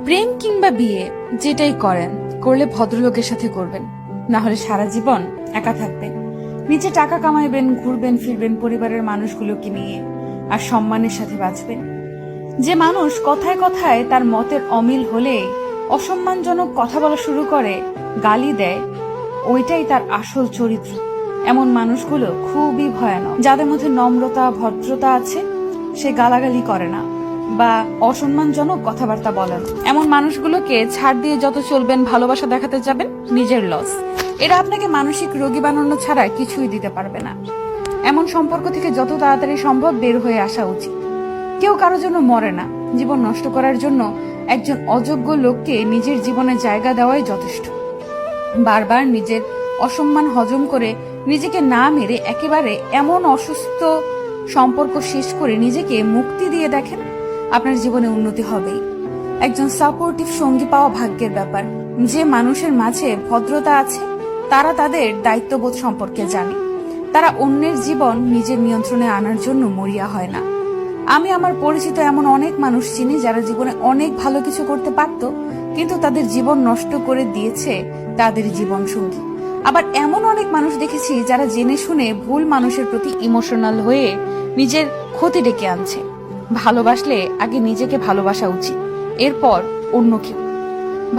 প্রেম কিংবা বিয়ে যেটাই করেন, করলে ভদ্রলোকের সাথে করবেন, না হলে সারা জীবন একা থাকবেন। নিজে টাকা কামাইবেন, ঘুরবেন ফিরবেন পরিবারের মানুষগুলোকে নিয়ে, আর সম্মানের সাথে বাঁচবেন। যে মানুষ কথায় কথায় তার মতের অমিল হলে অসম্মানজনক কথা বলা শুরু করে, গালি দেয়, ওইটাই তার আসল চরিত্র। এমন মানুষগুলো খুবই ভয়ানক। যাদের মধ্যে নম্রতা ভদ্রতা আছে, সে গালাগালি করে না বা অসম্মানজনক কথাবার্তা বলেন। এমন মানুষগুলোকে ছাড় দিয়ে যত চলবেন, ভালোবাসা দেখাতে যাবেন, নিজের লস। এরা আপনাকে মানসিক রোগী বানানো ছাড়া কিছুই দিতে পারবে না। এমন সম্পর্ক থেকে যত তাড়াতাড়ি সম্ভব বের হয়ে আসা উচিত। কেউ কারোর জন্য মরে না। জীবন নষ্ট করার জন্য একজন অযোগ্য লোককে নিজের জীবনে জায়গা দেওয়াই যথেষ্ট। বারবার নিজের অসম্মান হজম করে নিজেকে না মেরে একেবারে এমন অসুস্থ সম্পর্ক শেষ করে নিজেকে মুক্তি দিয়ে দেখেন, আপনার জীবনে উন্নতি হবেই। একজন সাপোর্টিভ সঙ্গী পাওয়া ভাগ্যের ব্যাপার। যে মানুষের মাঝে ভদ্রতা আছে, তারা তাদের দায়িত্ববোধ সম্পর্কে জানে। তারা অন্যের জীবন নিজের নিয়ন্ত্রণে আনার জন্য মরিয়া হয় না। আমি আমার পরিচিত এমন অনেক মানুষ চিনি যারা জীবনে অনেক ভালো কিছু করতে পারত, কিন্তু তাদের জীবন নষ্ট করে দিয়েছে তাদের জীবন সঙ্গী। আবার এমন অনেক মানুষ দেখেছি যারা জেনে শুনে ভুল মানুষের প্রতি ইমোশনাল হয়ে নিজের ক্ষতি ডেকে আনছে। ভালোবাসলে আগে নিজেকে ভালোবাসা উচিত, এরপর অন্য কেউ।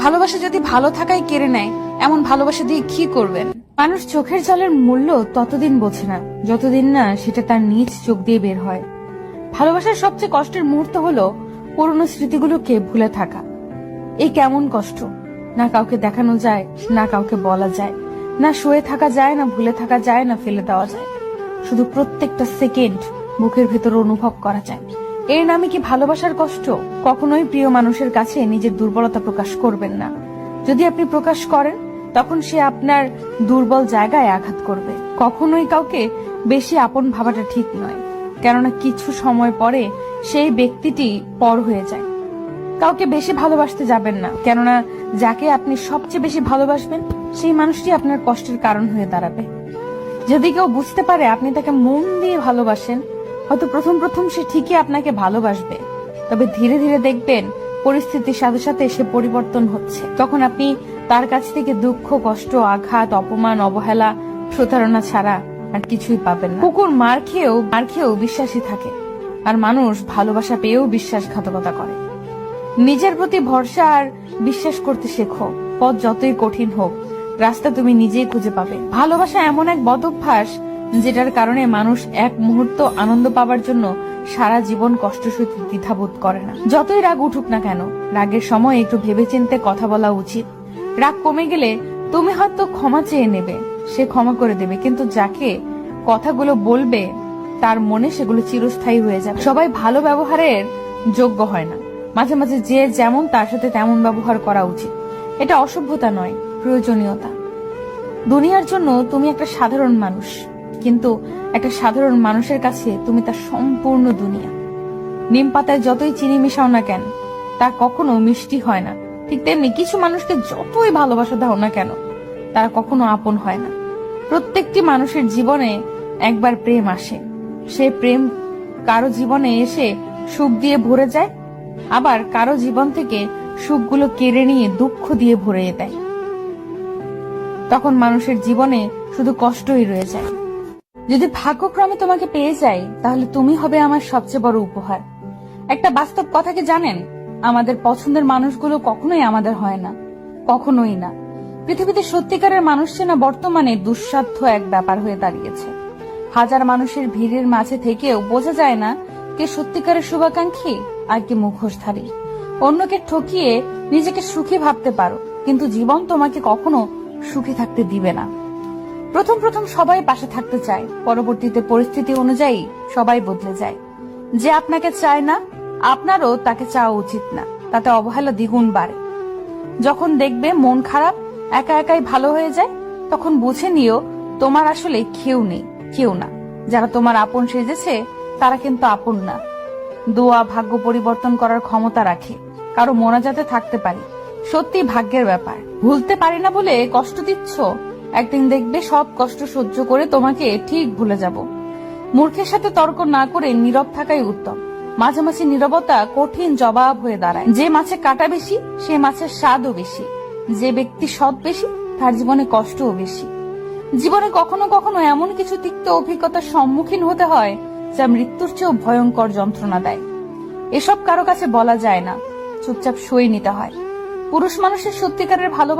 ভালোবাসা যদি ভালো থাকাই কেড়ে নেয়, এমন ভালোবাসা দিয়ে কি করবেন? মানুষ চোখের জলের মূল্য ততদিন বোঝে না যতদিন না সেটা তার নিজ চোখ দিয়ে বের হয়। ভালোবাসার সবচেয়ে কষ্টের মুহূর্ত হলো পুরনো স্মৃতিগুলোকে ভুলে থাকা। এই কেমন কষ্ট! না কাউকে দেখানো যায়, না কাউকে বলা যায়, না শুয়ে থাকা যায়, না ভুলে থাকা যায়, না ফেলে দেওয়া যায়। শুধু প্রত্যেকটা সেকেন্ড বুকের ভেতর অনুভব করা যায়। এর নামে কি ভালোবাসার কষ্ট? কখনোই প্রিয় মানুষের কাছে নিজের দুর্বলতা প্রকাশ করবেন না। যদি আপনি প্রকাশ করেন, তখন সে আপনার দুর্বল জায়গায় আঘাত করবে। কখনোই কাউকে বেশি আপন ভাবাটা ঠিক নয়, কেননা কিছু সময় পরে সেই ব্যক্তিটি পর হয়ে যায়। কাউকে বেশি ভালোবাসতে যাবেন না, কেননা যাকে আপনি সবচেয়ে বেশি ভালোবাসবেন, সেই মানুষটি আপনার কষ্টের কারণ হয়ে দাঁড়াবে। যদি কেউ বুঝতে পারে আপনি তাকে মন দিয়ে ভালোবাসেন, হয়তো প্রথম প্রথম সে ঠিকই আপনাকে ভালোবাসবে, তবে ধীরে ধীরে দেখবেন পরিস্থিতির সাথে সাথে সে পরিবর্তন হচ্ছে। তখন আপনি তার কাছ থেকে দুঃখ, কষ্ট, আঘাত, অপমান, অবহেলা, প্রতারণা ছাড়া আর কিছুই পাবেন না। কুকুর মার খেয়েও বিশ্বাসী থাকে, আর মানুষ ভালোবাসা পেয়েও বিশ্বাসঘাতকতা করে। নিজের প্রতি ভরসা আর বিশ্বাস করতে শেখো। পথ যতই কঠিন হোক, রাস্তা তুমি নিজেই খুঁজে পাবে। ভালোবাসা এমন এক বদ অভ্যাস যেটার কারণে মানুষ এক মুহূর্ত আনন্দ পাওয়ার জন্য সারা জীবন কষ্ট সইতে দ্বিধাবোধ করে না। যতই রাগ উঠুক না কেন, রাগের সময় একটু ভেবেচিন্তে কথা বলা উচিত। রাগ কমে গেলে তুমি হয়তো ক্ষমা চেয়ে নেবে, সে ক্ষমা করে দেবে, কিন্তু যাকে কথাগুলো বলবে তার মনে সেগুলো চিরস্থায়ী হয়ে যাবে। সবাই ভালো ব্যবহারের যোগ্য হয় না। মাঝে মাঝে যে যেমন তার সাথে তেমন ব্যবহার করা উচিত। এটা অসভ্যতা নয়, প্রয়োজনীয়তা। দুনিয়ার জন্য তুমি একটা সাধারণ মানুষ, কিন্তু একটা সাধারণ মানুষের কাছে তুমি তার সম্পূর্ণ দুনিয়া। নিম পাতায় যতই চিনি মিশাও না কেন, তা কখনো মিষ্টি হয় না। ঠিক তেমনি কিছু মানুষকে যতই ভালোবাসা দাও না কেন, তারা কখনো আপন হয় না। প্রত্যেকটি মানুষের জীবনে একবার প্রেম আসে। সে প্রেম কারো জীবনে এসে সুখ দিয়ে ভরে যায়, আবার কারো জীবন থেকে সুখগুলো কেড়ে নিয়ে দুঃখ দিয়ে ভরিয়ে দেয়। তখন মানুষের জীবনে শুধু কষ্টই রয়ে যায়। যদি ভাগ্যক্রমে তোমাকে পেয়ে যাই, তাহলে তুমি হবে আমার সবচেয়ে বড় উপহার। একটা বাস্তব কথা কি জানেন? আমাদের পছন্দের মানুষগুলো কখনোই আমাদের হয় না, কখনোই না। পৃথিবীতে সত্যিকারের মানুষ চেনা বর্তমানে দুঃসাধ্য এক ব্যাপার হয়ে দাঁড়িয়েছে। হাজার মানুষের ভিড়ের মাঝে থেকেও বোঝা যায় না কে সত্যিকারের শুভাকাঙ্ক্ষী আর কে মুখোশধারী। অন্যকে ঠকিয়ে নিজেকে সুখী ভাবতে পারো, কিন্তু জীবন তোমাকে কখনো সুখী থাকতে দিবে না। প্রথম প্রথম সবাই পাশে থাকতে চায়, পরবর্তীতে পরিস্থিতি অনুযায়ী সবাই বদলে যায়। যে আপনাকে চায় না, আপনারও তাকে চাওয়া উচিত না, তাতে অবহেলা দ্বিগুণ বাড়ে। যখন দেখবে মন খারাপ, একা একাই ভালো হয়ে যায়, তখন বুঝে নিও তোমার আসলে কেউ না। যারা তোমার আপন সেজেছে তারা কিন্তু আপন না। দোয়া ভাগ্য পরিবর্তন করার ক্ষমতা রাখে। কারো মোনাজাতে থাকতে পারি, সত্যি ভাগ্যের ব্যাপার। ভুলতে পারি না বলে কষ্ট দিচ্ছ, একদিন দেখবে সব কষ্ট সহ্য করে তোমাকে ঠিক ভুলে যাব। মূর্খের সাথে তর্ক না করে নীরব থাকাই উত্তম। মাঝে মাঝে নীরবতা কঠিন জবাব হয়ে দাঁড়ায়। যে মাছে কাটা বেশি সে মাছের স্বাদও বেশি। যে ব্যক্তি সৎ বেশি তার জীবনে কষ্টও বেশি। জীবনে কখনো কখনো এমন কিছু তিক্ত অভিজ্ঞতার সম্মুখীন হতে হয় যা মৃত্যুর চেয়েও ভয়ঙ্কর যন্ত্রণা দেয়। এসব কারো কাছে বলা যায় না, চুপচাপ সই নিতে হয়। পুরুষ মানুষের সত্যিকারের ভালোবাসা